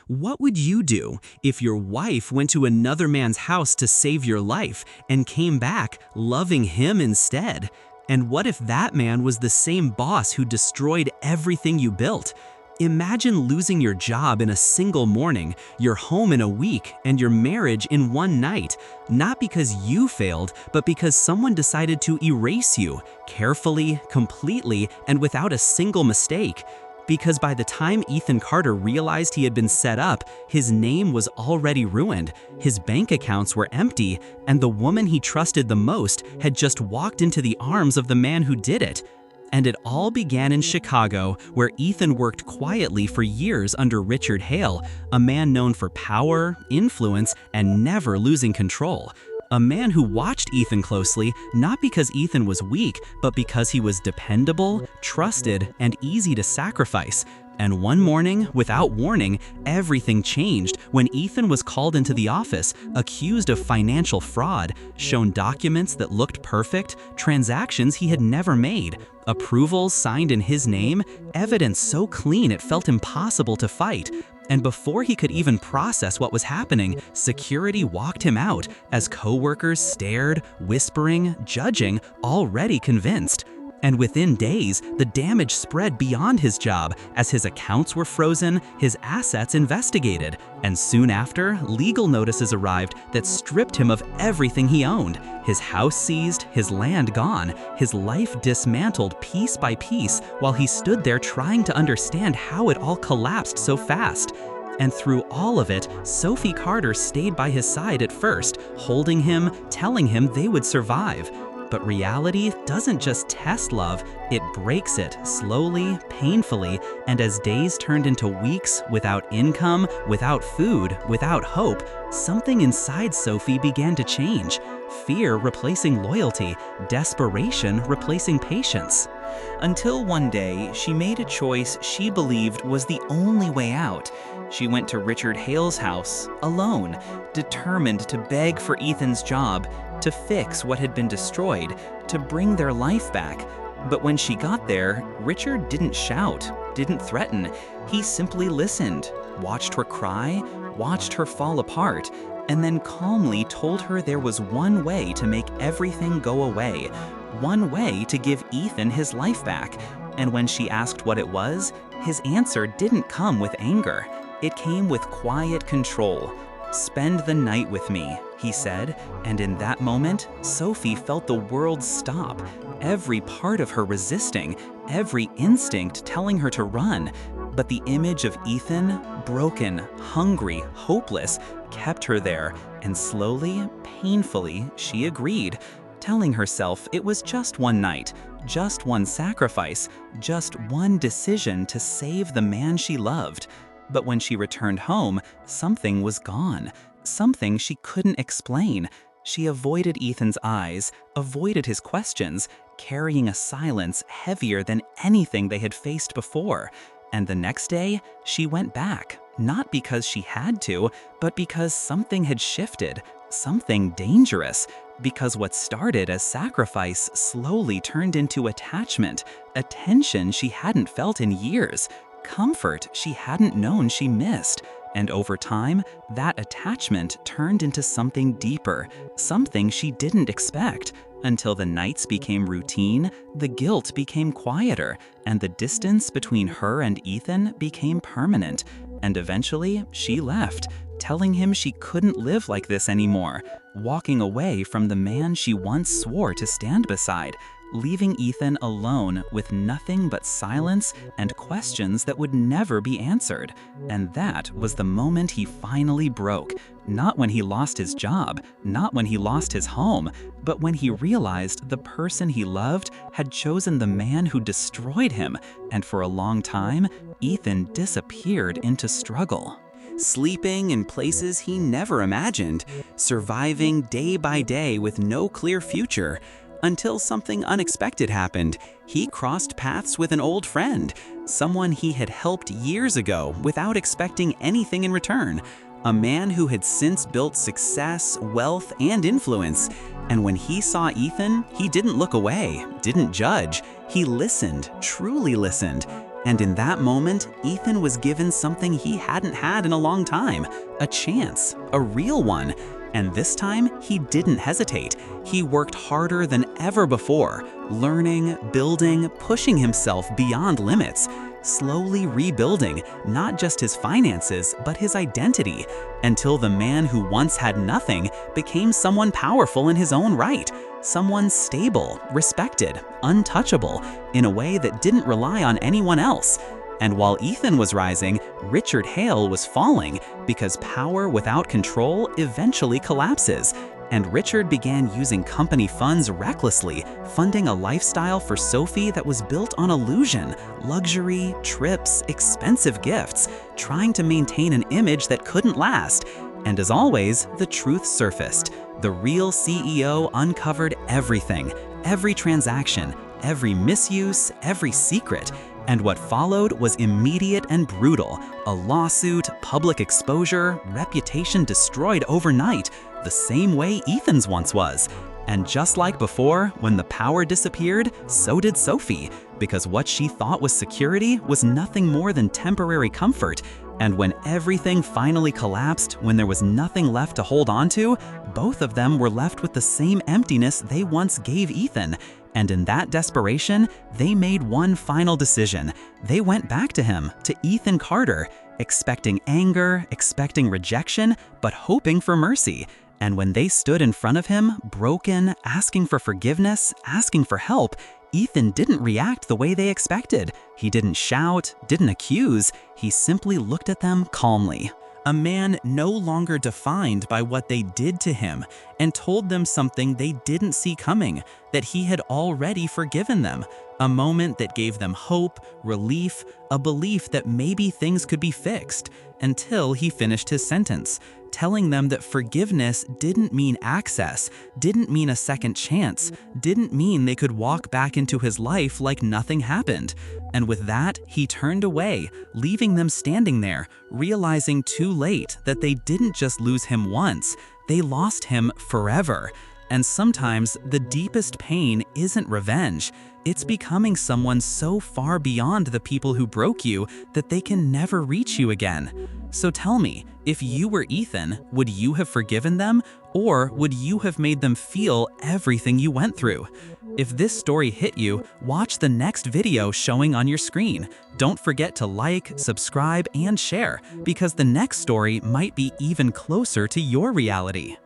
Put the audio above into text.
What would you do if your wife went to another man's house to save your life and came back loving him instead? And what if that man was the same boss who destroyed everything you built? Imagine losing your job in a single morning, your home in a week, and your marriage in one night, not because you failed, but because someone decided to erase you, carefully, completely, and without a single mistake. Because by the time Ethan Carter realized he had been set up, his name was already ruined, his bank accounts were empty, and the woman he trusted the most had just walked into the arms of the man who did it. And it all began in Chicago, where Ethan worked quietly for years under Richard Hale, a man known for power, influence, and never losing control. A man who watched Ethan closely, not because Ethan was weak, but because he was dependable, trusted, and easy to sacrifice. And one morning, without warning, everything changed when Ethan was called into the office, accused of financial fraud, shown documents that looked perfect, transactions he had never made, approvals signed in his name, evidence so clean it felt impossible to fight. And before he could even process what was happening, security walked him out as coworkers stared, whispering, judging, already convinced. And within days, the damage spread beyond his job as his accounts were frozen, his assets investigated, and soon after, legal notices arrived that stripped him of everything he owned. His house seized, his land gone, his life dismantled piece by piece while he stood there trying to understand how it all collapsed so fast. And through all of it, Sophie Carter stayed by his side at first, holding him, telling him they would survive. But reality doesn't just test love, it breaks it slowly, painfully, and as days turned into weeks without income, without food, without hope, something inside Sophie began to change. Fear replacing loyalty, desperation replacing patience. Until one day, she made a choice she believed was the only way out. She went to Richard Hale's house, alone, determined to beg for Ethan's job, to fix what had been destroyed, to bring their life back. But when she got there, Richard didn't shout, didn't threaten. He simply listened, watched her cry, watched her fall apart, and then calmly told her there was one way to make everything go away, one way to give Ethan his life back. And when she asked what it was, his answer didn't come with anger. It came with quiet control. "Spend the night with me," he said, and in that moment, Sophie felt the world stop, every part of her resisting, every instinct telling her to run. But the image of Ethan, broken, hungry, hopeless, kept her there, and slowly, painfully, she agreed, telling herself it was just one night, just one sacrifice, just one decision to save the man she loved. But when she returned home, something was gone, something she couldn't explain. She avoided Ethan's eyes, avoided his questions, carrying a silence heavier than anything they had faced before. And the next day, she went back, not because she had to, but because something had shifted, something dangerous. Because what started as sacrifice slowly turned into attachment, a tension she hadn't felt in years, comfort she hadn't known she missed. And over time, that attachment turned into something deeper, something she didn't expect, until the nights became routine, the guilt became quieter, and the distance between her and Ethan became permanent. And eventually, she left, telling him she couldn't live like this anymore, walking away from the man she once swore to stand beside, leaving Ethan alone with nothing but silence and questions that would never be answered. And that was the moment he finally broke, not when he lost his job, not when he lost his home, but when he realized the person he loved had chosen the man who destroyed him, and for a long time, Ethan disappeared into struggle. Sleeping in places he never imagined, surviving day by day with no clear future, until something unexpected happened. He crossed paths with an old friend, someone he had helped years ago without expecting anything in return, a man who had since built success, wealth, and influence. And when he saw Ethan, he didn't look away, didn't judge. He listened, truly listened. And in that moment, Ethan was given something he hadn't had in a long time, a chance, a real one. And this time, he didn't hesitate. He worked harder than ever before, learning, building, pushing himself beyond limits, slowly rebuilding not just his finances, but his identity, until the man who once had nothing became someone powerful in his own right, someone stable, respected, untouchable, in a way that didn't rely on anyone else. And while Ethan was rising, Richard Hale was falling, because power without control eventually collapses. And Richard began using company funds recklessly, funding a lifestyle for Sophie that was built on illusion, luxury, trips, expensive gifts, trying to maintain an image that couldn't last. And as always, the truth surfaced. The real CEO uncovered everything, every transaction, every misuse, every secret. And what followed was immediate and brutal. A lawsuit, public exposure, reputation destroyed overnight, the same way Ethan's once was. And just like before, when the power disappeared, so did Sophie, because what she thought was security was nothing more than temporary comfort. And when everything finally collapsed, when there was nothing left to hold on to, both of them were left with the same emptiness they once gave Ethan. And in that desperation, they made one final decision. They went back to him, to Ethan Carter, expecting anger, expecting rejection, but hoping for mercy. And when they stood in front of him, broken, asking for forgiveness, asking for help, Ethan didn't react the way they expected. He didn't shout, didn't accuse, he simply looked at them calmly. A man no longer defined by what they did to him, and told them something they didn't see coming, that he had already forgiven them. A moment that gave them hope, relief, a belief that maybe things could be fixed, until he finished his sentence, telling them that forgiveness didn't mean access, didn't mean a second chance, didn't mean they could walk back into his life like nothing happened. And with that, he turned away, leaving them standing there, realizing too late that they didn't just lose him once, they lost him forever. And sometimes the deepest pain isn't revenge. It's becoming someone so far beyond the people who broke you that they can never reach you again. So tell me, if you were Ethan, would you have forgiven them, or would you have made them feel everything you went through? If this story hit you, watch the next video showing on your screen. Don't forget to like, subscribe, and share, because the next story might be even closer to your reality.